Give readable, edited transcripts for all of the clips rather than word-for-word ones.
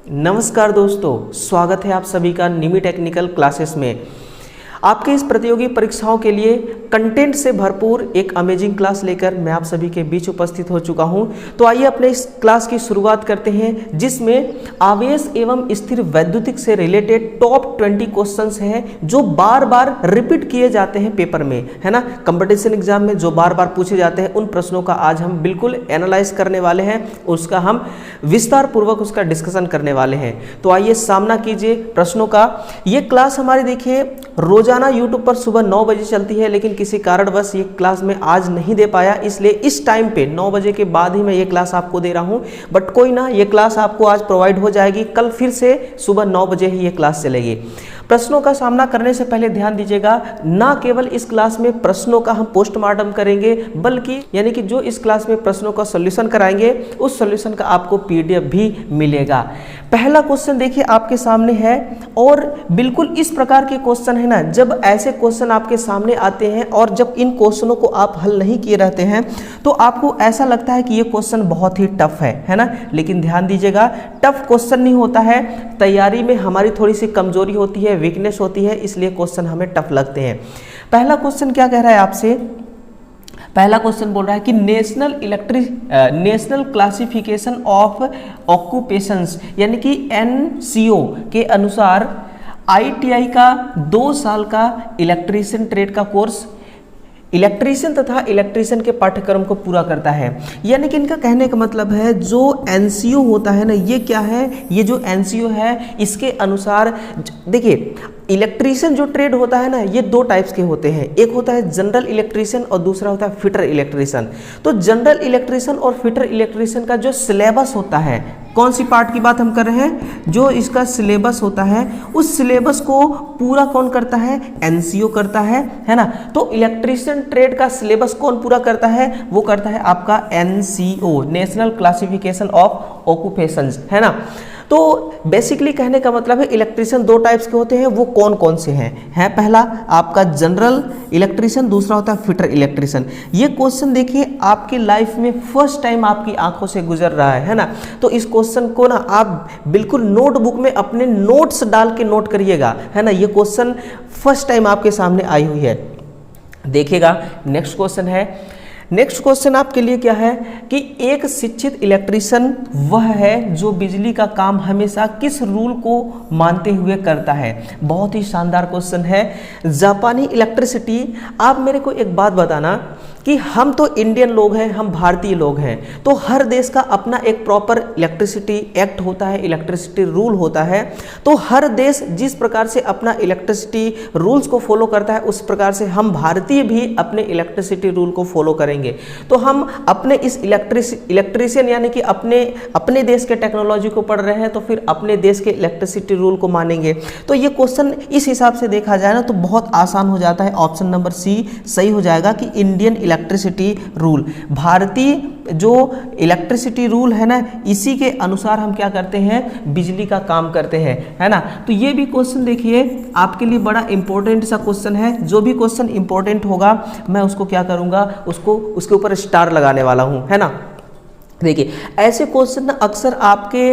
नमस्कार दोस्तों, स्वागत है आप सभी का निमी टेक्निकल क्लासेस में। आपके इस प्रतियोगी परीक्षाओं के लिए कंटेंट से भरपूर एक अमेजिंग क्लास लेकर मैं आप सभी के बीच उपस्थित हो चुका हूं। तो आइए अपने इस क्लास की शुरुआत करते हैं, जिसमें आवेश एवं स्थिर वैद्युतिक से रिलेटेड टॉप 20 क्वेश्चंस हैं जो बार बार रिपीट किए जाते हैं पेपर में, है ना। कंपटीशन एग्जाम में जो बार बार पूछे जाते हैं उन प्रश्नों का आज हम बिल्कुल एनालाइज करने वाले हैं, उसका हम विस्तार पूर्वक उसका डिस्कशन करने वाले हैं। तो आइए सामना कीजिए प्रश्नों का। ये क्लास हमारी देखिए रोजाना YouTube पर सुबह 9 बजे चलती है, लेकिन किसी कारणवश ये क्लास में आज नहीं दे पाया, इसलिए इस टाइम पे 9 बजे के बाद ही मैं ये क्लास आपको दे रहा हूं। बट कोई ना, ये क्लास आपको आज प्रोवाइड हो जाएगी, कल फिर से सुबह 9 बजे ही ये क्लास चलेगी। प्रश्नों का सामना करने से पहले ध्यान दीजिएगा, ना केवल इस क्लास में प्रश्नों का हम पोस्टमार्टम करेंगे, बल्कि यानी कि जो इस क्लास में प्रश्नों का सॉल्यूशन कराएंगे उस सॉल्यूशन का आपको PDF भी मिलेगा। पहला क्वेश्चन देखिए आपके सामने है, और बिल्कुल इस प्रकार के क्वेश्चन है ना, जब ऐसे क्वेश्चन आपके सामने आते हैं और जब इन क्वेश्चनों को आप हल नहीं किए रहते हैं तो आपको ऐसा लगता है कि ये क्वेश्चन बहुत ही टफ है ना। लेकिन ध्यान दीजिएगा, टफ क्वेश्चन नहीं होता है, तैयारी में हमारी थोड़ी सी कमजोरी होती है, वीकनेस होती है, इसलिए क्वेश्चन हमें टफ लगते हैं। पहला क्वेश्चन क्या कह रहा है आपसे? पहला क्वेश्चन बोल रहा है कि नेशनल क्लासिफिकेशन ऑफ ऑक्यूपेशंस यानी कि NCO के अनुसार ITI का 2 साल का इलेक्ट्रीशियन ट्रेड का कोर्स इलेक्ट्रीशियन तथा इलेक्ट्रीशियन के पाठ्यक्रम को पूरा करता है। यानी कि इनका कहने का मतलब है जो NCO होता है ना, ये क्या है, ये जो NCO है इसके अनुसार देखिए इलेक्ट्रीशियन जो ट्रेड होता है ना, ये 2 टाइप्स के होते हैं, एक होता है जनरल इलेक्ट्रीशियन और दूसरा होता है फिटर इलेक्ट्रीशियन। तो जनरल इलेक्ट्रीशियन और फिटर इलेक्ट्रीशियन का जो सिलेबस होता है, कौन सी पार्ट की बात हम कर रहे हैं, जो इसका सिलेबस होता है उस सिलेबस को पूरा कौन करता है? NCO करता है ना। तो इलेक्ट्रीशियन ट्रेड का सिलेबस कौन पूरा करता है? वो करता है आपका NCO, national classification of occupations, है ना। तो बेसिकली कहने का मतलब है इलेक्ट्रीशियन 2 टाइप्स के होते हैं, वो कौन कौन से हैं? पहला आपका जनरल इलेक्ट्रीशियन, दूसरा होता है फिटर इलेक्ट्रीशियन। ये क्वेश्चन देखिए आपकी लाइफ में फर्स्ट टाइम आपकी आंखों से गुजर रहा है ना। तो इस क्वेश्चन को ना आप बिल्कुल नोटबुक में अपने नोट्स डाल के नोट करिएगा, है ना। ये क्वेश्चन फर्स्ट टाइम आपके सामने आई हुई है, देखिएगा। नेक्स्ट क्वेश्चन है, नेक्स्ट क्वेश्चन आपके लिए क्या है कि एक शिक्षित इलेक्ट्रीशियन वह है जो बिजली का काम हमेशा किस रूल को मानते हुए करता है। बहुत ही शानदार क्वेश्चन है। जापानी इलेक्ट्रिसिटी, आप मेरे को एक बात बताना कि हम तो इंडियन लोग हैं, हम भारतीय लोग हैं, तो हर देश का अपना एक प्रॉपर इलेक्ट्रिसिटी एक्ट होता है, इलेक्ट्रिसिटी रूल होता है। तो हर देश जिस प्रकार से अपना इलेक्ट्रिसिटी रूल्स को फॉलो करता है उस प्रकार से हम भारतीय भी अपने इलेक्ट्रिसिटी रूल को फॉलो करेंगे। तो हम अपने इस इलेक्ट्रीशियन यानी कि अपने देश के टेक्नोलॉजी को पढ़ रहे हैं, तो फिर अपने देश के इलेक्ट्रिसिटी रूल को मानेंगे। तो ये क्वेश्चन इस हिसाब से देखा जाए ना तो बहुत आसान हो जाता है। ऑप्शन नंबर C सही हो जाएगा कि इंडियन इलेक्ट्रिसिटी रूल, भारतीय जो इलेक्ट्रिसिटी रूल है ना, इसी के अनुसार हम क्या करते हैं, बिजली का काम करते हैं, है ना। तो ये भी क्वेश्चन देखिए आपके लिए बड़ा इंपॉर्टेंट सा क्वेश्चन है। जो भी क्वेश्चन इंपॉर्टेंट होगा मैं उसको क्या करूंगा, उसको उसके ऊपर स्टार लगाने वाला हूं, है ना। देखिए ऐसे क्वेश्चन ना अक्सर आपके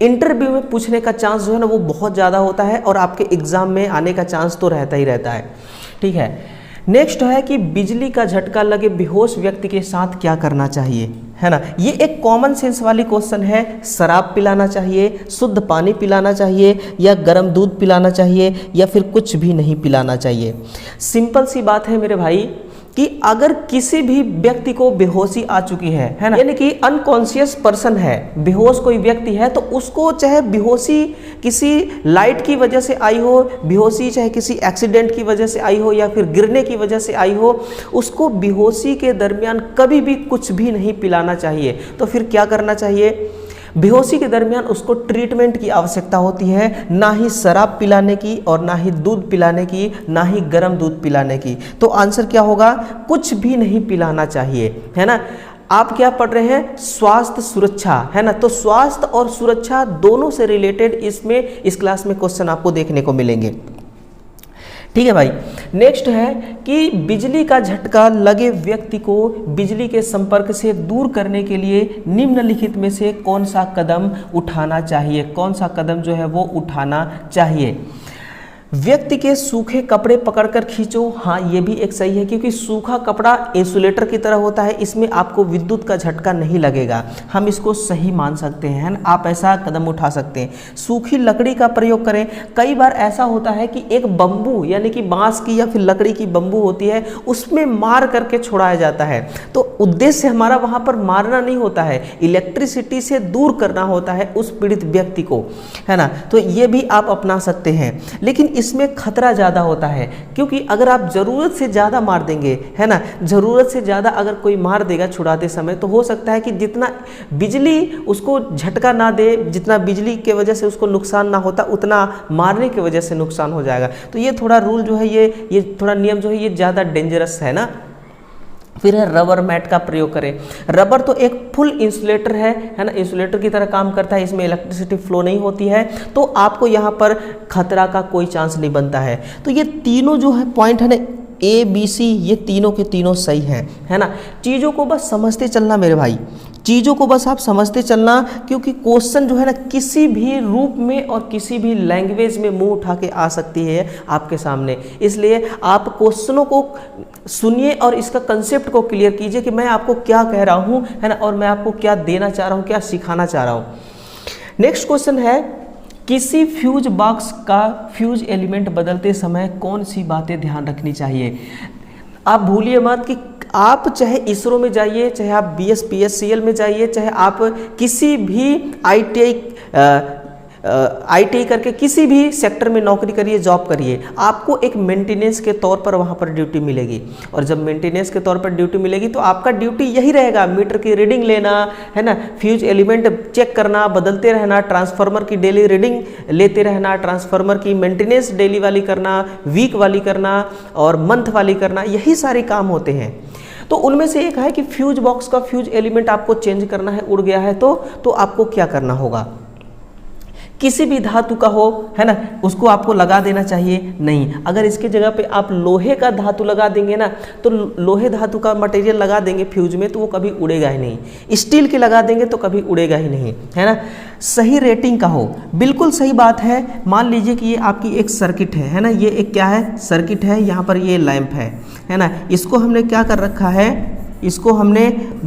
इंटरव्यू में पूछने का चांस जो है ना वो बहुत ज़्यादा होता है, और आपके एग्जाम में आने का चांस तो रहता ही रहता है, ठीक है। नेक्स्ट है कि बिजली का झटका लगे बेहोश व्यक्ति के साथ क्या करना चाहिए, है ना। ये एक कॉमन सेंस वाली क्वेश्चन है। शराब पिलाना चाहिए, शुद्ध पानी पिलाना चाहिए, या गर्म दूध पिलाना चाहिए, या फिर कुछ भी नहीं पिलाना चाहिए। सिंपल सी बात है मेरे भाई कि अगर किसी भी व्यक्ति को बेहोशी आ चुकी है ना, यानी कि अनकॉन्शियस पर्सन है, बेहोश कोई व्यक्ति है, तो उसको चाहे बेहोशी किसी लाइट की वजह से आई हो, बेहोशी चाहे किसी एक्सीडेंट की वजह से आई हो, या फिर गिरने की वजह से आई हो, उसको बेहोशी के दरमियान कभी भी कुछ भी नहीं पिलाना चाहिए। तो फिर क्या करना चाहिए? बेहोशी के दरमियान उसको ट्रीटमेंट की आवश्यकता होती है, ना ही शराब पिलाने की, और ना ही दूध पिलाने की, ना ही गर्म दूध पिलाने की। तो आंसर क्या होगा? कुछ भी नहीं पिलाना चाहिए, है ना। आप क्या पढ़ रहे हैं? स्वास्थ्य सुरक्षा, है ना। तो स्वास्थ्य और सुरक्षा दोनों से रिलेटेड इसमें इस क्लास में क्वेश्चन आपको देखने को मिलेंगे। ठीक है भाई। नेक्स्ट है कि बिजली का झटका लगे व्यक्ति को बिजली के संपर्क से दूर करने के लिए निम्नलिखित में से कौन सा कदम उठाना चाहिए, कौन सा कदम जो है वो उठाना चाहिए। व्यक्ति के सूखे कपड़े पकड़कर खींचो, हाँ ये भी एक सही है, क्योंकि सूखा कपड़ा इंसुलेटर की तरह होता है, इसमें आपको विद्युत का झटका नहीं लगेगा, हम इसको सही मान सकते हैं ना, आप ऐसा कदम उठा सकते हैं। सूखी लकड़ी का प्रयोग करें, कई बार ऐसा होता है कि एक बम्बू यानी कि बांस की या फिर लकड़ी की बम्बू होती है, उसमें मार करके छुड़ाया जाता है, तो उद्देश्य हमारा वहाँ पर मारना नहीं होता है, इलेक्ट्रिसिटी से दूर करना होता है उस पीड़ित व्यक्ति को, है ना, तो ये भी आप अपना सकते हैं। लेकिन इसमें खतरा ज़्यादा होता है, क्योंकि अगर आप ज़रूरत से ज़्यादा मार देंगे, है ना, ज़रूरत से ज़्यादा अगर कोई मार देगा छुड़ाते समय, तो हो सकता है कि जितना बिजली उसको झटका ना दे, जितना बिजली के वजह से उसको नुकसान ना होता, उतना मारने की वजह से नुकसान हो जाएगा। तो ये थोड़ा रूल जो है, ये थोड़ा नियम जो है ये ज़्यादा डेंजरस है ना। फिर है रबर मैट का प्रयोग करें। रबर तो एक फुल इंसुलेटर है ना, इंसुलेटर की तरह काम करता है, इसमें इलेक्ट्रिसिटी फ्लो नहीं होती है, तो आपको यहाँ पर खतरा का कोई चांस नहीं बनता है। तो ये तीनों जो है पॉइंट है ना, ए बी सी, ये तीनों के तीनों सही हैं, है ना। चीज़ों को बस समझते चलना मेरे भाई, चीज़ों को बस आप समझते चलना, क्योंकि क्वेश्चन जो है ना किसी भी रूप में और किसी भी लैंग्वेज में मुंह उठा के आ सकती है आपके सामने, इसलिए आप क्वेश्चनों को सुनिए और इसका कंसेप्ट को क्लियर कीजिए कि मैं आपको क्या कह रहा हूँ, है ना, और मैं आपको क्या देना चाह रहा हूँ, क्या सिखाना चाह रहा हूँ। नेक्स्ट क्वेश्चन है, किसी फ्यूज बॉक्स का फ्यूज एलिमेंट बदलते समय कौन सी बातें ध्यान रखनी चाहिए। आप भूलिए मत कि आप चाहे इसरो में जाइए, चाहे आप BSPSCL में जाइए, चाहे आप किसी भी ITI करके किसी भी सेक्टर में नौकरी करिए, जॉब करिए, आपको एक मेंटेनेंस के तौर पर वहाँ पर ड्यूटी मिलेगी। और जब मेंटेनेंस के तौर पर ड्यूटी मिलेगी तो आपका ड्यूटी यही रहेगा, मीटर की रीडिंग लेना, है ना, फ्यूज एलिमेंट चेक करना, बदलते रहना, ट्रांसफार्मर की डेली रीडिंग लेते रहना, ट्रांसफार्मर की मेंटेनेंस डेली वाली करना, वीक वाली करना और मंथ वाली करना, यही सारे काम होते हैं। तो उनमें से एक है कि फ्यूज बॉक्स का फ्यूज एलिमेंट आपको चेंज करना है, उड़ गया है तो आपको क्या करना होगा। किसी भी धातु का हो, है ना, उसको आपको लगा देना चाहिए नहीं। अगर इसके जगह पे आप लोहे का धातु लगा देंगे ना, तो लोहे धातु का मटेरियल लगा देंगे फ्यूज में, तो वो कभी उड़ेगा ही नहीं। स्टील के लगा देंगे तो कभी उड़ेगा ही नहीं, है ना। सही रेटिंग का हो, बिल्कुल सही बात है। मान लीजिए कि ये आपकी एक सर्किट है ना, ये एक क्या है, सर्किट है, यहाँ पर ये लैंप है ना, इसको हमने क्या कर रखा है, इसको हमने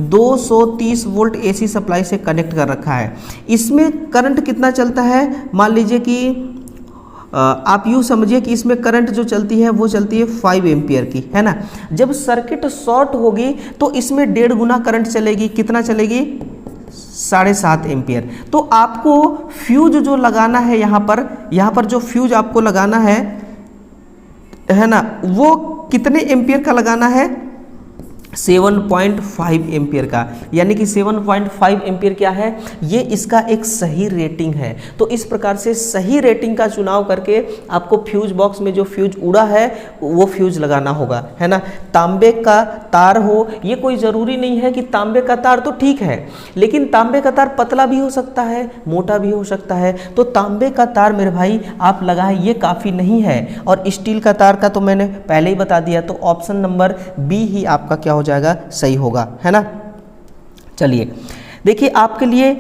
230 वोल्ट AC सप्लाई से कनेक्ट कर रखा है। इसमें करंट कितना चलता है, मान लीजिए कि आप यूँ समझिए कि इसमें करंट जो चलती है वो चलती है 5 एम्पियर की, है ना। जब सर्किट शॉर्ट होगी तो इसमें 1.5 गुना करंट चलेगी, कितना चलेगी, 7.5 एम्पियर। तो आपको फ्यूज जो लगाना है यहाँ पर जो फ्यूज आपको लगाना है ना, वो कितने एम्पियर का लगाना है, 7.5 एम्पियर का। यानी कि 7.5 एम्पियर क्या है, ये इसका एक सही रेटिंग है। तो इस प्रकार से सही रेटिंग का चुनाव करके आपको फ्यूज बॉक्स में जो फ्यूज उड़ा है वो फ्यूज लगाना होगा, है ना। तांबे का तार हो, ये कोई ज़रूरी नहीं है कि तांबे का तार तो ठीक है, लेकिन तांबे का तार पतला भी हो सकता है, मोटा भी हो सकता है। तो तांबे का तार मेरे भाई आप लगाएं, ये काफ़ी नहीं है। और स्टील का तार का तो मैंने पहले ही बता दिया, तो ऑप्शन नंबर बी ही आपका क्या हो जाएगा, सही होगा, है ना। चलिए देखिए, आपके लिए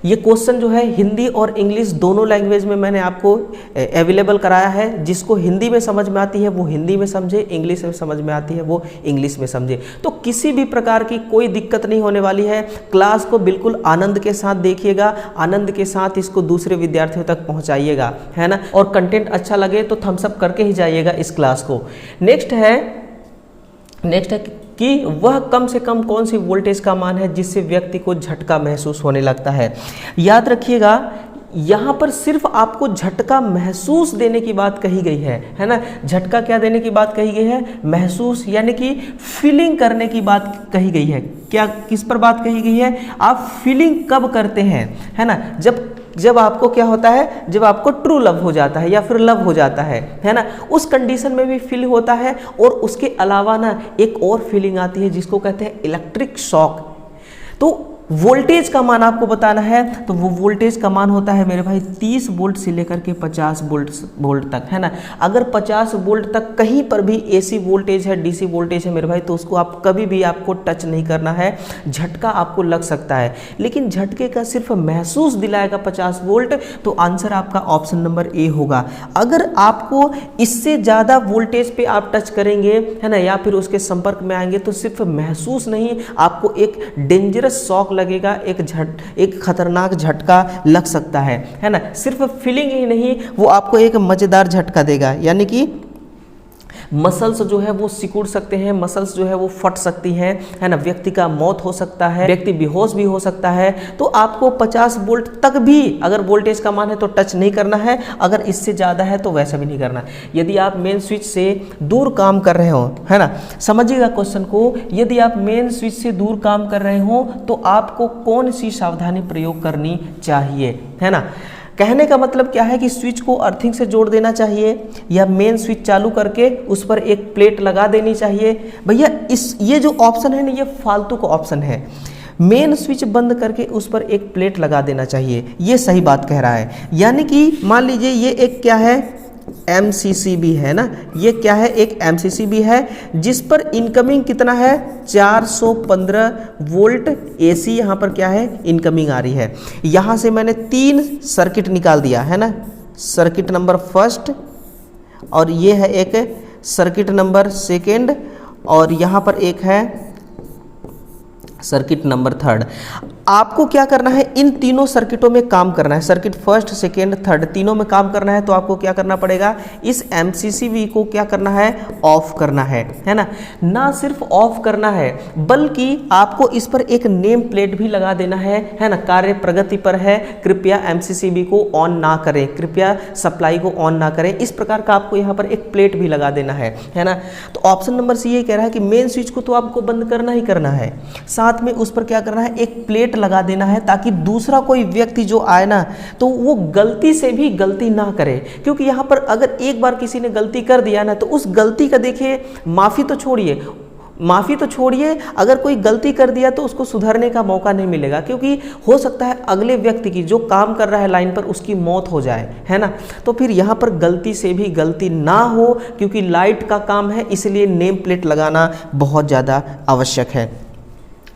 ये क्वेश्चन जो है हिंदी और इंग्लिश दोनों लैंग्वेज में मैंने आपको अवेलेबल कराया है। जिसको हिंदी में समझ में आती है वो हिंदी में समझे, इंग्लिश में समझ में आती है वो इंग्लिश में समझे। तो किसी भी प्रकार की कोई दिक्कत नहीं होने वाली है। क्लास को बिल्कुल आनंद के साथ देखिएगा, आनंद के साथ इसको दूसरे विद्यार्थियों तक पहुँचाइएगा, है ना। और कंटेंट अच्छा लगे तो थम्स अप करके ही जाइएगा इस क्लास को। नेक्स्ट है कि वह कम से कम कौन सी वोल्टेज का मान है जिससे व्यक्ति को झटका महसूस होने लगता है। याद रखिएगा, यहाँ पर सिर्फ आपको झटका महसूस देने की बात कही गई है ना। झटका क्या देने की बात कही गई है, महसूस, यानी कि फीलिंग करने की बात कही गई है। क्या, किस पर बात कही गई है, आप फीलिंग कब करते हैं, है ना, जब आपको क्या होता है, जब आपको ट्रू लव हो जाता है या फिर लव हो जाता है ना, उस कंडीशन में भी फील होता है। और उसके अलावा ना एक और फीलिंग आती है जिसको कहते हैं इलेक्ट्रिक शॉक। तो वोल्टेज का मान आपको बताना है, तो वो वोल्टेज का मान होता है मेरे भाई 30 वोल्ट से लेकर के 50 वोल्ट तक, है ना। अगर 50 वोल्ट तक कहीं पर भी एसी वोल्टेज है, डीसी वोल्टेज है मेरे भाई, तो उसको आप कभी भी आपको टच नहीं करना है, झटका आपको लग सकता है। लेकिन झटके का सिर्फ महसूस दिलाएगा 50 वोल्ट, तो आंसर आपका ऑप्शन नंबर ए होगा। अगर आपको इससे ज़्यादा वोल्टेज पे आप टच करेंगे, है ना, या फिर उसके संपर्क में आएंगे, तो सिर्फ महसूस नहीं, आपको एक डेंजरस शॉक लगेगा, एक खतरनाक झटका लग सकता है ना। सिर्फ फीलिंग ही नहीं, वो आपको एक मजेदार झटका देगा, यानी कि मसल्स जो है वो सिकुड़ सकते हैं, मसल्स जो है वो फट सकती हैं, है ना, व्यक्ति का मौत हो सकता है, व्यक्ति बेहोश भी हो सकता है। तो आपको 50 वोल्ट तक भी अगर वोल्टेज का मान है तो टच नहीं करना है, अगर इससे ज़्यादा है तो वैसा भी नहीं करना। यदि आप मेन स्विच से दूर काम कर रहे हो, है ना, समझिएगा क्वेश्चन को, यदि आप मेन स्विच से दूर काम कर रहे हो तो आपको कौन सी सावधानी प्रयोग करनी चाहिए, है ना। कहने का मतलब क्या है कि स्विच को अर्थिंग से जोड़ देना चाहिए, या मेन स्विच चालू करके उस पर एक प्लेट लगा देनी चाहिए। भैया ये जो ऑप्शन है ना, ये फालतू का ऑप्शन है। मेन स्विच बंद करके उस पर एक प्लेट लगा देना चाहिए, ये सही बात कह रहा है। यानी कि मान लीजिए ये एक क्या है, MCCB है ना, ये क्या है, एक MCCB है जिस पर इनकमिंग कितना है, 415 वोल्ट AC यहाँ पर क्या है, इनकमिंग आ रही है। यहाँ से मैंने 3 सर्किट निकाल दिया है ना, सर्किट नंबर फर्स्ट, और ये है एक सर्किट नंबर सेकेंड, और यहाँ पर एक है सर्किट नंबर थर्ड। आपको क्या करना है, इन तीनों सर्किटों में काम करना है, सर्किट फर्स्ट सेकेंड थर्ड तीनों में काम करना है। तो आपको क्या करना पड़ेगा, इस MCCB को क्या करना है, ऑफ करना है ना। ना सिर्फ ऑफ करना है बल्कि आपको इस पर एक नेम प्लेट भी लगा देना है ना। कार्य प्रगति पर है, कृपया MCCB को ऑन ना करें, कृपया सप्लाई को ऑन ना करें, इस प्रकार का आपको यहाँ पर एक प्लेट भी लगा देना है ना। तो ऑप्शन नंबर सी ये कह रहा है कि मेन स्विच को तो आपको बंद करना ही करना है, साथ में उस पर क्या करना है, एक प्लेट लगा देना है, ताकि दूसरा कोई व्यक्ति जो आए ना तो वो गलती से भी गलती ना करे। क्योंकि यहाँ पर अगर एक बार किसी ने गलती कर दिया ना, तो उस गलती का देखिए, माफ़ी तो छोड़िए, अगर कोई गलती कर दिया तो उसको सुधरने का मौका नहीं मिलेगा, क्योंकि हो सकता है अगले व्यक्ति की, जो काम कर रहा है लाइन पर, उसकी मौत हो जाए, है ना। तो फिर यहाँ पर गलती से भी गलती ना हो, क्योंकि लाइट का काम है, इसलिए नेम प्लेट लगाना बहुत ज़्यादा आवश्यक है।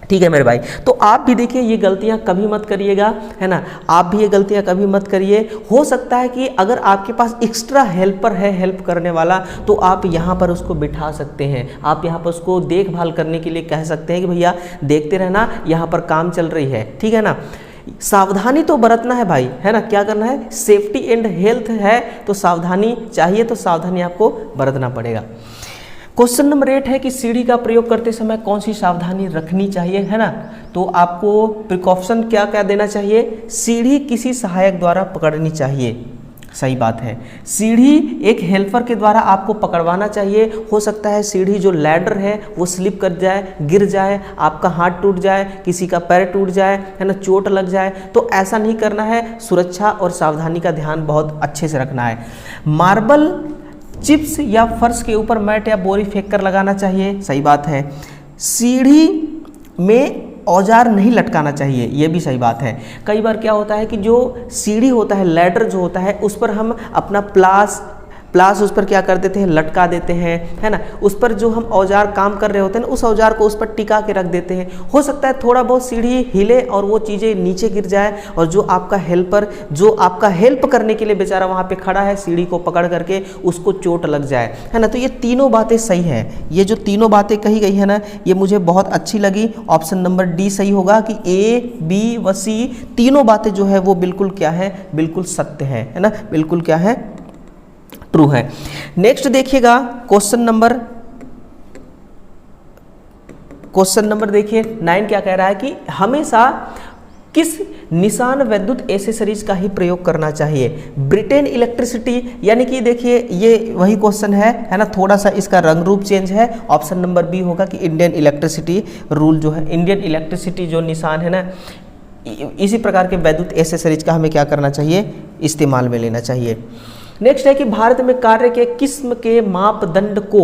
ठीक है मेरे भाई, तो आप भी देखिए ये गलतियां कभी मत करिएगा, है ना, आप भी ये गलतियां कभी मत करिए। हो सकता है कि अगर आपके पास एक्स्ट्रा हेल्पर है, हेल्प करने वाला, तो आप यहाँ पर उसको बिठा सकते हैं, आप यहाँ पर उसको देखभाल करने के लिए कह सकते हैं कि भैया देखते रहना, यहाँ पर काम चल रही है, ठीक है ना। सावधानी तो बरतना है भाई, है ना, क्या करना है, सेफ्टी एंड हेल्थ है, तो सावधानी चाहिए, तो सावधानी आपको बरतना पड़ेगा। क्वेश्चन नंबर 8 है कि सीढ़ी का प्रयोग करते समय कौन सी सावधानी रखनी चाहिए, है ना। तो आपको प्रिकॉशन क्या क्या देना चाहिए, सीढ़ी किसी सहायक द्वारा पकड़नी चाहिए, सही बात है। सीढ़ी एक हेल्पर के द्वारा आपको पकड़वाना चाहिए। हो सकता है सीढ़ी जो लैडर है वो स्लिप कर जाए, गिर जाए, आपका हाथ टूट जाए, किसी का पैर टूट जाए, है ना, चोट लग जाए, तो ऐसा नहीं करना है। सुरक्षा और सावधानी का ध्यान बहुत अच्छे से रखना है। मार्बल, चिप्स या फर्श के ऊपर मैट या बोरी फेंक कर लगाना चाहिए, सही बात है। सीढ़ी में औजार नहीं लटकाना चाहिए, ये भी सही बात है। कई बार क्या होता है कि जो सीढ़ी होता है, लैडर जो होता है, उस पर हम अपना प्लास उस पर क्या कर देते हैं, लटका देते हैं, है ना। उस पर जो हम औजार काम कर रहे होते हैं ना, उस औजार को उस पर टिका के रख देते हैं। हो सकता है थोड़ा बहुत सीढ़ी हिले और वो चीज़ें नीचे गिर जाए, और जो आपका हेल्पर, जो आपका हेल्प करने के लिए बेचारा वहाँ पे खड़ा है, सीढ़ी को पकड़ करके उसको चोट लग जाए, है ना। तो ये तीनों बातें सही हैं, ये जो तीनों बातें कही गई है ना, ये मुझे बहुत अच्छी लगी। ऑप्शन नंबर डी सही होगा कि A, B व C तीनों बातें जो है वो बिल्कुल क्या है, बिल्कुल सत्य है ना, बिल्कुल क्या है, ट्रू है। नेक्स्ट देखिएगा क्वेश्चन नंबर देखिए 9 क्या कह रहा है कि हमेशा किस निशान विद्युत एसेसरीज का ही प्रयोग करना चाहिए। ब्रिटेन इलेक्ट्रिसिटी, यानी कि देखिए ये वही क्वेश्चन है ना, थोड़ा सा इसका रंग रूप चेंज है। ऑप्शन नंबर बी होगा कि इंडियन इलेक्ट्रिसिटी रूल जो है, इंडियन इलेक्ट्रिसिटी जो निशान है ना, इसी प्रकार के विद्युत एसेसरीज का हमें क्या करना चाहिए, इस्तेमाल में लेना चाहिए। नेक्स्ट है कि भारत में कार्य के किस्म के मापदंड को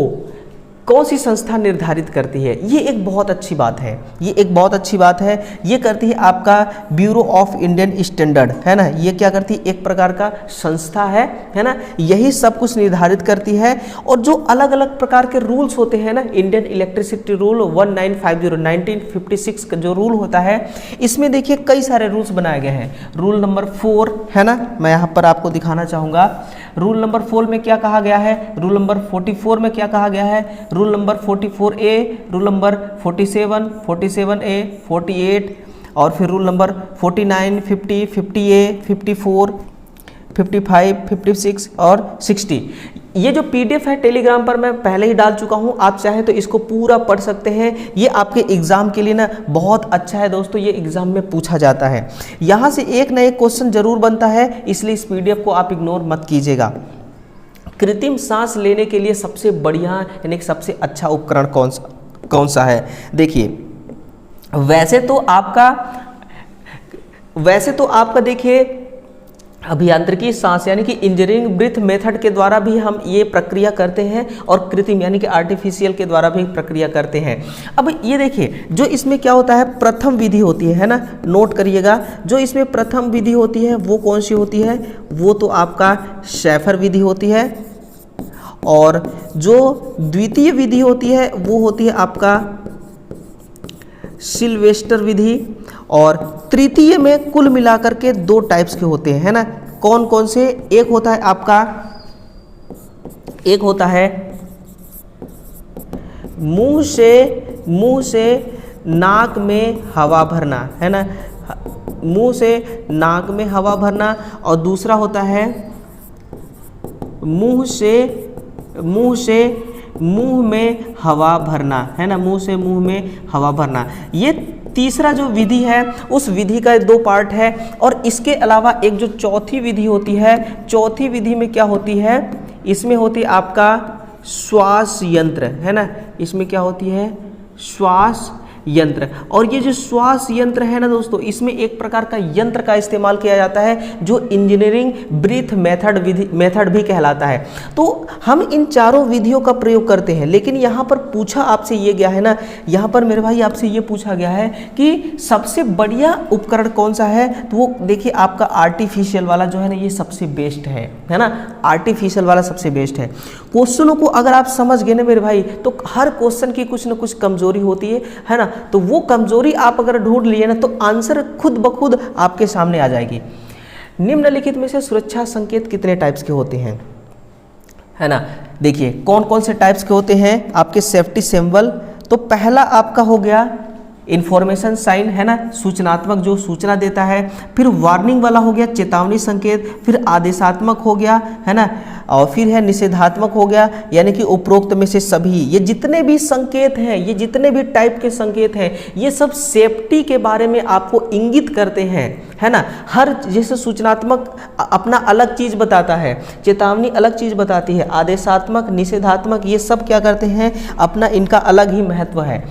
कौन सी संस्था निर्धारित करती है? ये एक बहुत अच्छी बात है, ये एक बहुत अच्छी बात है। ये करती है आपका ब्यूरो ऑफ इंडियन स्टैंडर्ड, है ना। ये क्या करती है? एक प्रकार का संस्था है ना। यही सब कुछ निर्धारित करती है। और जो अलग अलग प्रकार के रूल्स होते हैं ना, इंडियन इलेक्ट्रिसिटी रूल 1950 1956 का जो रूल होता है, इसमें देखिए कई सारे रूल्स बनाए गए हैं। रूल नंबर 4 है ना, मैं यहाँ पर आपको दिखाना चाहूँगा। रूल नंबर 4 में क्या कहा गया है, रूल नंबर 44 में क्या कहा गया है, rule number 44A, rule number 47, 47A, 48 और फिर रूल नंबर 49, 50, 50A, 54, 55, 56 और 60। ये जो PDF है टेलीग्राम पर मैं पहले ही डाल चुका हूँ, आप चाहे तो इसको पूरा पढ़ सकते हैं। ये आपके एग्जाम के लिए ना बहुत अच्छा है दोस्तों, ये एग्जाम में पूछा जाता है। यहाँ से एक ना एक क्वेश्चन जरूर बनता है, इसलिए इस PDF को आप इग्नोर मत कीजिएगा। कृत्रिम सांस लेने के लिए सबसे बढ़िया यानी सबसे अच्छा उपकरण कौन सा है? देखिए वैसे तो आपका देखिए अभियांत्रिकी सांस यानी कि इंजीनियरिंग ब्रीथ मेथड के द्वारा भी हम ये प्रक्रिया करते हैं और कृत्रिम यानी कि आर्टिफिशियल के द्वारा भी प्रक्रिया करते हैं। अब ये देखिए जो इसमें क्या होता है, प्रथम विधि होती है ना, नोट करिएगा। जो इसमें प्रथम विधि होती है वो कौन सी होती है? वो तो आपका शैफर विधि होती है। और जो द्वितीय विधि होती है वो होती है आपका सिल्वेस्टर विधि। और तृतीय में कुल मिलाकर के 2 टाइप्स के होते हैं, है ना। कौन कौन से? एक होता है आपका, एक होता है मुंह से नाक में हवा भरना, है ना, मुंह से नाक में हवा भरना। और दूसरा होता है मुंह में हवा भरना, है ना, मुंह से मुंह में हवा भरना। ये तीसरा जो विधि है उस विधि का 2 पार्ट है। और इसके अलावा एक जो चौथी विधि होती है, चौथी विधि में क्या होती है? इसमें होती है आपका श्वास यंत्र, है ना। इसमें क्या होती है? श्वास यंत्र। और ये जो श्वास यंत्र है ना दोस्तों, इसमें एक प्रकार का यंत्र का इस्तेमाल किया जाता है जो इंजीनियरिंग ब्रीथ मेथड भी कहलाता है। तो हम इन चारों विधियों का प्रयोग करते हैं। लेकिन यहाँ पर पूछा आपसे ये गया है ना, यहाँ पर मेरे भाई आपसे ये पूछा गया है कि सबसे बढ़िया उपकरण कौन सा है? तो वो देखिए आपका आर्टिफिशियल वाला जो है ना, ये सबसे बेस्ट है ना। आर्टिफिशियल वाला सबसे बेस्ट है। क्वेश्चनों को अगर आप समझ गए ना मेरे भाई, तो हर क्वेश्चन की कुछ ना कुछ कमजोरी होती है ना। तो वो कमजोरी आप अगर ढूंढ लिए ना, तो आंसर खुद ब खुद आपके सामने आ जाएगी। निम्नलिखित में से सुरक्षा संकेत कितने टाइप्स के होते हैं, है ना। देखिए कौन कौन से टाइप्स के होते हैं आपके सेफ्टी सिंबल। तो पहला आपका हो गया इंफॉर्मेशन साइन, है ना, सूचनात्मक जो सूचना देता है। फिर वार्निंग वाला हो गया चेतावनी संकेत। फिर आदेशात्मक हो गया, है ना। और फिर है निषेधात्मक हो गया, यानी कि उपरोक्त में से सभी। ये जितने भी संकेत हैं, ये जितने भी टाइप के संकेत हैं, ये सब सेफ्टी के बारे में आपको इंगित करते हैं, है ना। हर जैसे सूचनात्मक अपना अलग चीज बताता है, चेतावनी अलग चीज बताती है, आदेशात्मक, निषेधात्मक, ये सब क्या करते हैं, अपना इनका अलग ही महत्व है।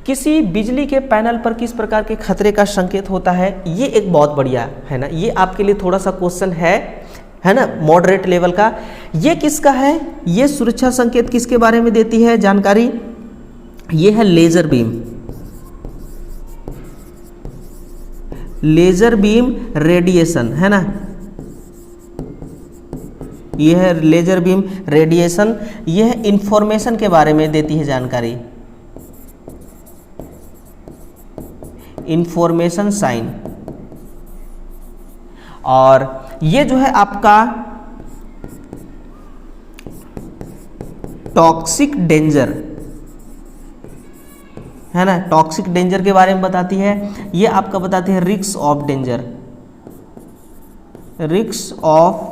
किसी बिजली के पैनल पर किस प्रकार के खतरे का संकेत होता है? ये एक बहुत बढ़िया है ना, ये आपके लिए थोड़ा सा क्वेश्चन है ना, मॉडरेट लेवल का। ये किसका है? ये सुरक्षा संकेत किसके बारे में देती है जानकारी? ये है laser beam, laser beam radiation, है ना। ये है लेजर बीम रेडिएशन। ये है इंफॉर्मेशन के बारे में देती है जानकारी, इंफॉर्मेशन साइन। और ये जो है आपका टॉक्सिक डेंजर, है ना, टॉक्सिक डेंजर के बारे में बताती है। ये आपका बताती है risk of danger, risk of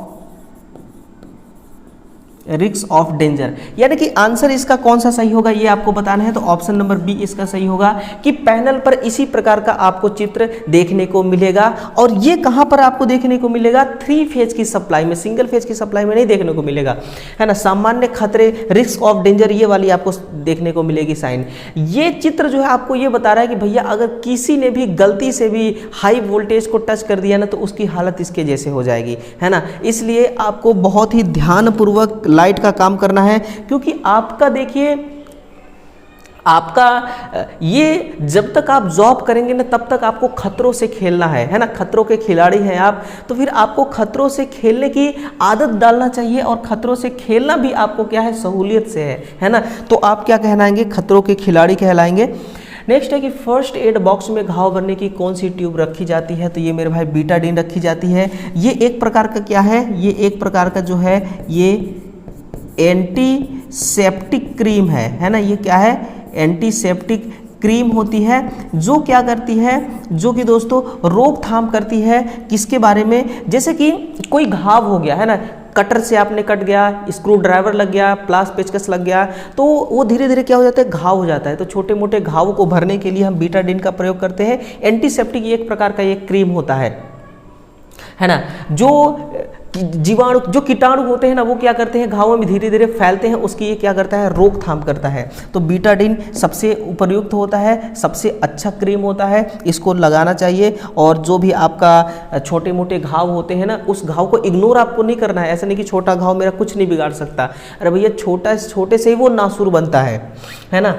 danger. यानी कि आंसर इसका कौन सा सही होगा ये आपको बताना है। तो ऑप्शन नंबर बी इसका सही होगा कि पैनल पर इसी प्रकार का आपको चित्र देखने को मिलेगा। और ये कहां पर आपको देखने को मिलेगा? 3 फेज की सप्लाई में, सिंगल फेज की सप्लाई में नहीं देखने को मिलेगा, है ना। सामान्य खतरे, रिस्क ऑफ डेंजर, ये वाली आपको देखने को मिलेगी साइन। ये चित्र जो है आपको ये बता रहा है कि भैया अगर किसी ने भी गलती से भी हाई वोल्टेज को टच कर दिया ना, तो उसकी हालत इसके जैसे हो जाएगी, है ना। इसलिए आपको बहुत ही ध्यानपूर्वक लाइट का काम करना है, क्योंकि आपका देखिए आपका ये जब तक आप जॉब करेंगे ना तब तक आपको खतरों से खेलना है ना, खतरों के खिलाड़ी हैं आप, तो फिर आपको खतरों से खेलने की आदत डालना चाहिए और खतरों से खेलना भी आपको क्या है, सहूलियत से है ना। तो आप क्या कहलाएंगे, खतरों के खिलाड़ी कहलाएंगे। नेक्स्ट है कि फर्स्ट एड बॉक्स में घाव भरने की कौन सी ट्यूब रखी जाती है, तो ये मेरे भाई बीटाडीन रखी जाती है। ये एक प्रकार का क्या है, ये एक प्रकार का जो है ये एंटीसेप्टिक क्रीम है ना, ये क्या है, एंटीसेप्टिक क्रीम होती है जो क्या करती है, जो कि दोस्तों रोकथाम करती है किसके बारे में, जैसे कि कोई घाव हो गया है ना, कटर से आपने कट गया, स्क्रू ड्राइवर लग गया, प्लास पेचकस लग गया, तो वो धीरे धीरे क्या हो जाता है, घाव हो जाता है। तो छोटे मोटे घावों को भरने के लिए हम बीटाडीन का प्रयोग करते हैं। एंटीसेप्टिक एक प्रकार का एक क्रीम होता है ना, जो जीवाणु, जो कीटाणु होते हैं ना, वो क्या करते हैं, घावों में धीरे धीरे फैलते हैं, उसकी ये क्या करता है, रोकथाम करता है। तो बीटाडीन सबसे उपयुक्त होता है, सबसे अच्छा क्रीम होता है, इसको लगाना चाहिए। और जो भी आपका छोटे मोटे घाव होते हैं ना, उस घाव को इग्नोर आपको नहीं करना है। ऐसा नहीं कि छोटा घाव मेरा कुछ नहीं बिगाड़ सकता, अरे भैया छोटे से ही वो नासूर बनता है ना।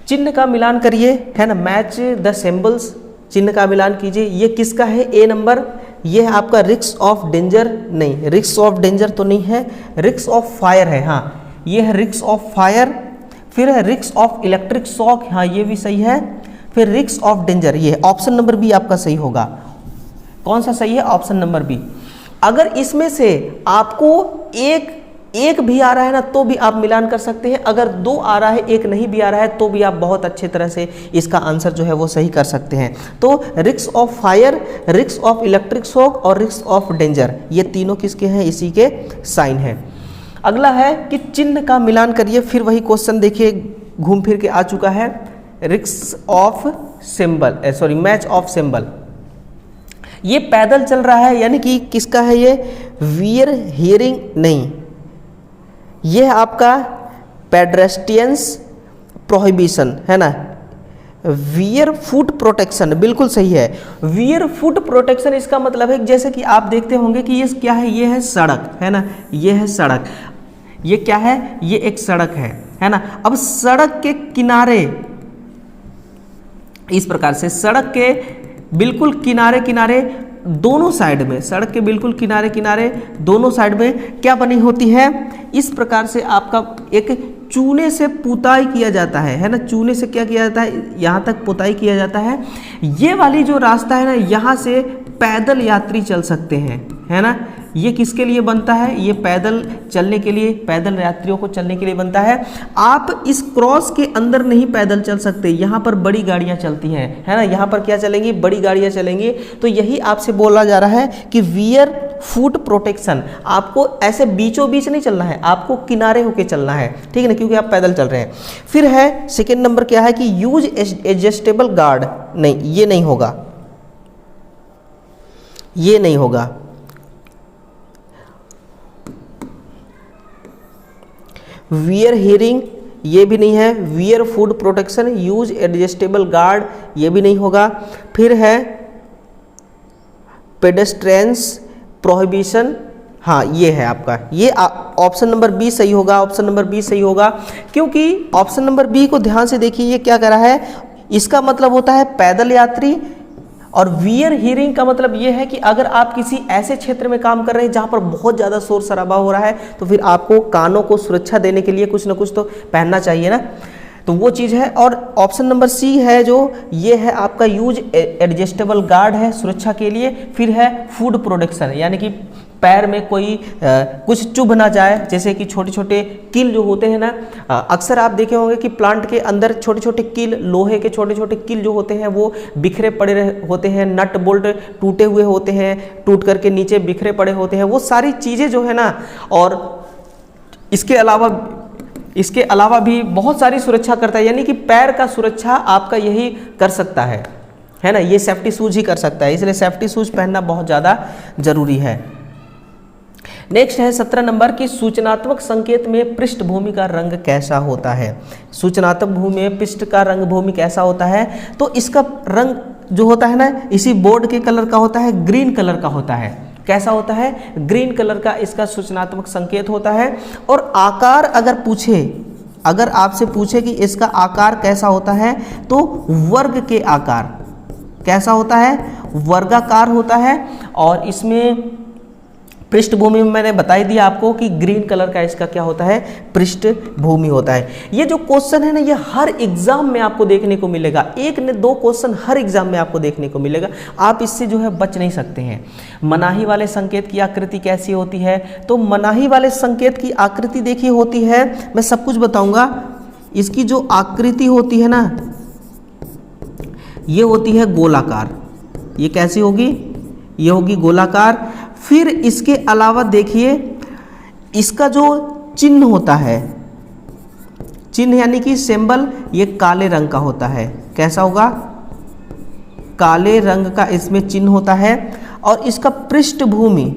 चिन्ह का मिलान करिए, है ना, मैच द सिंबल्स, चिन्ह का मिलान कीजिए। ये किसका है, ए नंबर, ये है आपका रिस्क ऑफ डेंजर, नहीं रिस्क ऑफ डेंजर तो नहीं है, रिस्क ऑफ फायर है, हाँ ये है रिस्क ऑफ फायर। फिर है रिस्क ऑफ इलेक्ट्रिक शॉक, हाँ ये भी सही है। फिर रिस्क ऑफ डेंजर, ये ऑप्शन नंबर बी आपका सही होगा। कौन सा सही है, ऑप्शन नंबर बी। अगर इसमें से आपको एक भी आ रहा है ना, तो भी आप मिलान कर सकते हैं। अगर दो आ रहा है, एक नहीं भी आ रहा है, तो भी आप बहुत अच्छे तरह से इसका आंसर जो है वो सही कर सकते हैं। तो risk of fire, risk of electric shock और रिस्क ऑफ डेंजर, ये तीनों किसके हैं, इसी के साइन हैं। अगला है कि चिन्ह का मिलान करिए। फिर वही क्वेश्चन देखिए घूम फिर के आ चुका है, risk of symbol, sorry match of symbol. ये पैदल चल रहा है, यानी कि किसका है ये, वियर हियरिंग नहीं, यह आपका पेडेस्ट्रियंस प्रोहिबिशन है ना। वियर फुट प्रोटेक्शन बिल्कुल सही है। वियर फुट प्रोटेक्शन इसका मतलब है जैसे कि आप देखते होंगे कि ये क्या है, ये है सड़क है ना, ये है सड़क, ये क्या है, ये एक सड़क है ना। अब सड़क के किनारे इस प्रकार से, सड़क के बिल्कुल किनारे किनारे दोनों साइड में, सड़क के बिल्कुल किनारे किनारे दोनों साइड में क्या बनी होती है, इस प्रकार से आपका एक चूने से पुताई किया जाता है ना, चूने से क्या किया जाता है, यहाँ तक पुताई किया जाता है। ये वाली जो रास्ता है ना, यहाँ से पैदल यात्री चल सकते हैं, है ना। ये किसके लिए बनता है, ये पैदल चलने के लिए, पैदल यात्रियों को चलने के लिए बनता है। आप इस क्रॉस के अंदर नहीं पैदल चल सकते, यहाँ पर बड़ी गाड़ियाँ चलती हैं, है ना, यहाँ पर क्या चलेंगी, बड़ी गाड़ियाँ चलेंगी। तो यही आपसे बोला जा रहा है कि वियर फुट प्रोटेक्शन, आपको ऐसे बीचों बीच नहीं चलना है, आपको किनारे होके चलना है, ठीक है ना, क्योंकि आप पैदल चल रहे हैं। फिर है सेकेंड नंबर क्या है कि यूज एडजस्टेबल गार्ड, नहीं ये नहीं होगा, ये नहीं होगा। वियर हियरिंग, ये भी नहीं है। Wear food protection, use adjustable guard, ये भी नहीं होगा। फिर है पेडेस्ट्रियंस प्रोहिबिशन, हाँ ये है आपका, ये ऑप्शन नंबर बी सही होगा, ऑप्शन नंबर बी सही होगा। क्योंकि ऑप्शन नंबर बी को ध्यान से देखिए, ये क्या कर रहा है, इसका मतलब होता है पैदल यात्री। और वियर हियरिंग का मतलब ये है कि अगर आप किसी ऐसे क्षेत्र में काम कर रहे हैं जहां पर बहुत ज़्यादा शोर शराबा हो रहा है, तो फिर आपको कानों को सुरक्षा देने के लिए कुछ ना कुछ तो पहनना चाहिए ना, तो वो चीज़ है। और ऑप्शन नंबर सी है जो, ये है आपका यूज एडजस्टेबल गार्ड है सुरक्षा के लिए। फिर है फूड प्रोटेक्शन, यानी कि पैर में कोई कुछ चुभ ना जाए, जैसे कि छोटे छोटे कील जो होते हैं ना, अक्सर आप देखे होंगे कि प्लांट के अंदर छोटे छोटे कील, लोहे के छोटे छोटे कील जो होते हैं वो बिखरे पड़े होते हैं, नट बोल्ट टूटे हुए होते हैं, टूट करके नीचे बिखरे पड़े होते हैं, वो सारी चीज़ें जो है ना। और इसके अलावा भी बहुत सारी सुरक्षा करता है, यानी कि पैर का सुरक्षा आपका यही कर सकता है ना, ये सेफ्टी शूज ही कर सकता है, इसलिए सेफ्टी शूज पहनना बहुत ज़्यादा जरूरी है। नेक्स्ट है 17 नंबर की सूचनात्मक संकेत में पृष्ठभूमि का रंग कैसा होता है। सूचनात्मक भूमि में पृष्ठ का रंग भूमि कैसा होता है, तो इसका रंग जो होता है ना, इसी बोर्ड के कलर का होता है, ग्रीन कलर का होता है। कैसा होता है, ग्रीन कलर का इसका सूचनात्मक संकेत होता है। और आकार अगर पूछे अगर आपसे पूछे कि इसका आकार कैसा होता है तो वर्ग के आकार, कैसा होता है, वर्गाकार होता है। और इसमें पृष्ठभूमि में मैंने बताई दिया आपको कि ग्रीन कलर का इसका क्या होता है, पृष्ठभूमि होता है। ये जो क्वेश्चन है ना, ये हर एग्जाम में आपको देखने को मिलेगा, एक ने दो क्वेश्चन हर एग्जाम में आपको देखने को मिलेगा, आप इससे जो है बच नहीं सकते हैं। मनाही वाले संकेत की आकृति कैसी होती है, तो मनाही वाले संकेत की आकृति देखिए होती है, मैं सब कुछ बताऊंगा। इसकी जो आकृति होती है ना, ये होती है गोलाकार। ये कैसी होगी, ये होगी गोलाकार। फिर इसके अलावा देखिए इसका जो चिन्ह होता है, चिन्ह यानी कि सिंबल, ये काले रंग का होता है। कैसा होगा, काले रंग का इसमें चिन्ह होता है। और इसका पृष्ठभूमि,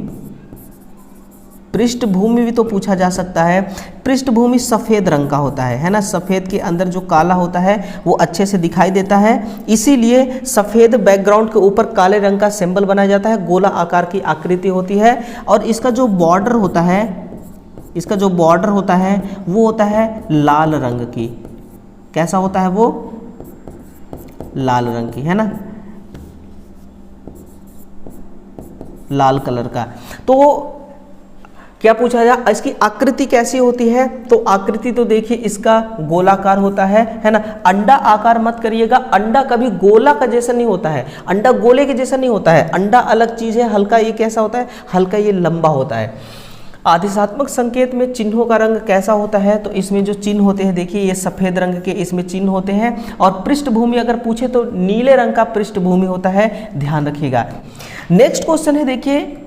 पृष्ठभूमि भी तो पूछा जा सकता है, पृष्ठभूमि सफ़ेद रंग का होता है ना, सफ़ेद के अंदर जो काला होता है वो अच्छे से दिखाई देता है, इसीलिए सफ़ेद बैकग्राउंड के ऊपर काले रंग का सिंबल बनाया जाता है, गोला आकार की आकृति होती है। और इसका जो बॉर्डर होता है, इसका जो बॉर्डर होता है वो होता है लाल रंग की। कैसा होता है वो, लाल रंग की, है ना, लाल कलर का। तो क्या पूछा जाए, इसकी आकृति कैसी होती है, तो आकृति तो देखिए इसका गोलाकार होता है ना। अंडा आकार मत करिएगा, अंडा कभी गोला का जैसा नहीं होता है, अंडा गोले के जैसा नहीं होता है, अंडा अलग चीज है, हल्का ये कैसा होता है, हल्का ये लंबा होता है। आदेशात्मक संकेत में चिन्हों का रंग कैसा होता है, तो इसमें जो चिन्ह होते हैं देखिए ये सफ़ेद रंग के इसमें चिन्ह होते हैं। और पृष्ठभूमि अगर पूछे तो नीले रंग का पृष्ठभूमि होता है, ध्यान रखिएगा। नेक्स्ट क्वेश्चन है, देखिए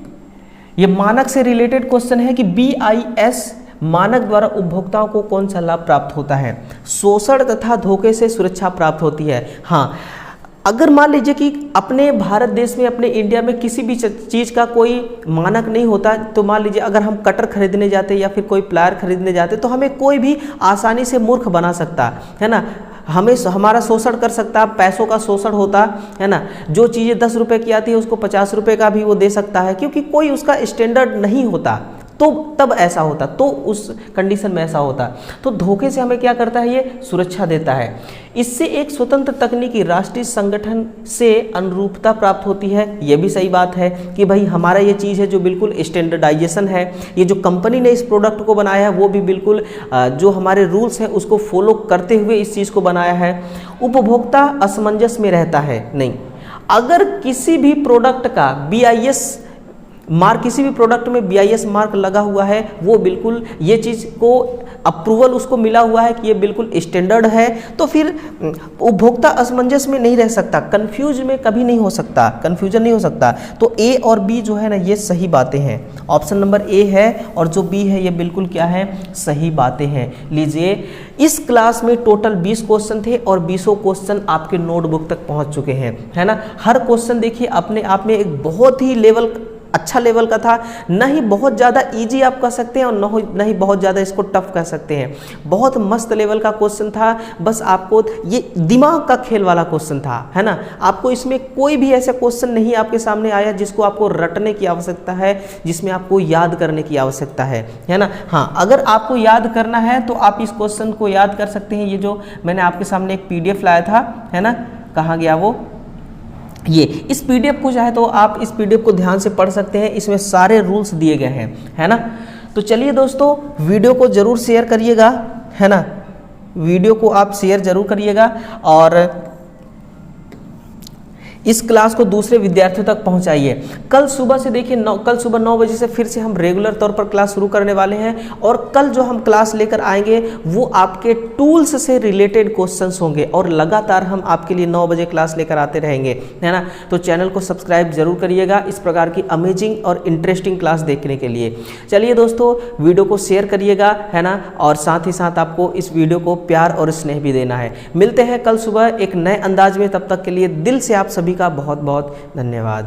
ये मानक से रिलेटेड क्वेश्चन है कि BIS मानक द्वारा उपभोक्ताओं को कौन सा लाभ प्राप्त होता है, शोषण तथा धोखे से सुरक्षा प्राप्त होती है। हाँ, अगर मान लीजिए कि अपने भारत देश में, अपने इंडिया में किसी भी चीज़ का कोई मानक नहीं होता, तो मान लीजिए अगर हम कटर खरीदने जाते या फिर कोई प्लायर खरीदने जाते तो हमें कोई भी आसानी से मूर्ख बना सकता है ना, हमें हमारा शोषण कर सकता, पैसों का शोषण होता है ना। जो चीज़ें 10 रुपये की आती है उसको 50 रुपये का भी वो दे सकता है, क्योंकि कोई उसका स्टैंडर्ड नहीं होता, तो तब ऐसा होता, तो उस कंडीशन में ऐसा होता। तो धोखे से हमें क्या करता है, ये सुरक्षा देता है। इससे एक स्वतंत्र तकनीकी राष्ट्रीय संगठन से अनुरूपता प्राप्त होती है। ये भी सही बात है कि भाई हमारा ये चीज़ है जो बिल्कुल स्टैंडर्डाइजेशन है, ये जो कंपनी ने इस प्रोडक्ट को बनाया है वो भी बिल्कुल जो हमारे रूल्स हैं उसको फॉलो करते हुए इस चीज़ को बनाया है। उपभोक्ता असमंजस में रहता है नहीं, अगर किसी भी प्रोडक्ट का BIS मार्क, किसी भी प्रोडक्ट में BIS मार्क लगा हुआ है, वो बिल्कुल ये चीज़ को अप्रूवल उसको मिला हुआ है कि ये बिल्कुल स्टैंडर्ड है, तो फिर उपभोक्ता असमंजस में नहीं रह सकता, कंफ्यूज में कभी नहीं हो सकता, कंफ्यूजन नहीं हो सकता। तो A और B जो है ना ये सही बातें हैं, ऑप्शन नंबर A है और जो B है ये बिल्कुल क्या है, सही बातें हैं। लीजिए इस क्लास में टोटल 20 क्वेश्चन थे और 20 क्वेश्चन आपके नोटबुक तक पहुंच चुके हैं, है ना। हर क्वेश्चन देखिए अपने आप में एक बहुत ही अच्छा लेवल का था, न ही बहुत ज़्यादा इजी आप कह सकते हैं और न ही बहुत ज़्यादा इसको टफ कह सकते हैं। बहुत मस्त लेवल का क्वेश्चन था, बस आपको ये दिमाग का खेल वाला क्वेश्चन था, है ना। आपको इसमें कोई भी ऐसा क्वेश्चन नहीं आपके सामने आया जिसको आपको रटने की आवश्यकता है, जिसमें आपको याद करने की आवश्यकता है ना। हाँ, अगर आपको याद करना है तो आप इस क्वेश्चन को याद कर सकते हैं। ये जो मैंने आपके सामने एक PDF लाया था, है ना, कहाँ गया वो, ये इस PDF को चाहे तो आप इस PDF को ध्यान से पढ़ सकते हैं, इसमें सारे रूल्स दिए गए हैं, है ना। तो चलिए दोस्तों, वीडियो को ज़रूर शेयर करिएगा, है ना, वीडियो को आप शेयर ज़रूर करिएगा और इस क्लास को दूसरे विद्यार्थियों तक पहुंचाइए। कल सुबह से देखिए कल सुबह 9 बजे से फिर से हम रेगुलर तौर पर क्लास शुरू करने वाले हैं और कल जो हम क्लास लेकर आएंगे वो आपके टूल्स से रिलेटेड क्वेश्चंस होंगे और लगातार हम आपके लिए 9 बजे क्लास लेकर आते रहेंगे, है ना। तो चैनल को सब्सक्राइब जरूर करिएगा इस प्रकार की अमेजिंग और इंटरेस्टिंग क्लास देखने के लिए। चलिए दोस्तों, वीडियो को शेयर करिएगा, है ना, और साथ ही साथ आपको इस वीडियो को प्यार और स्नेह भी देना है। मिलते हैं कल सुबह एक नए अंदाज में, तब तक के लिए दिल से आप सभी का बहुत बहुत धन्यवाद।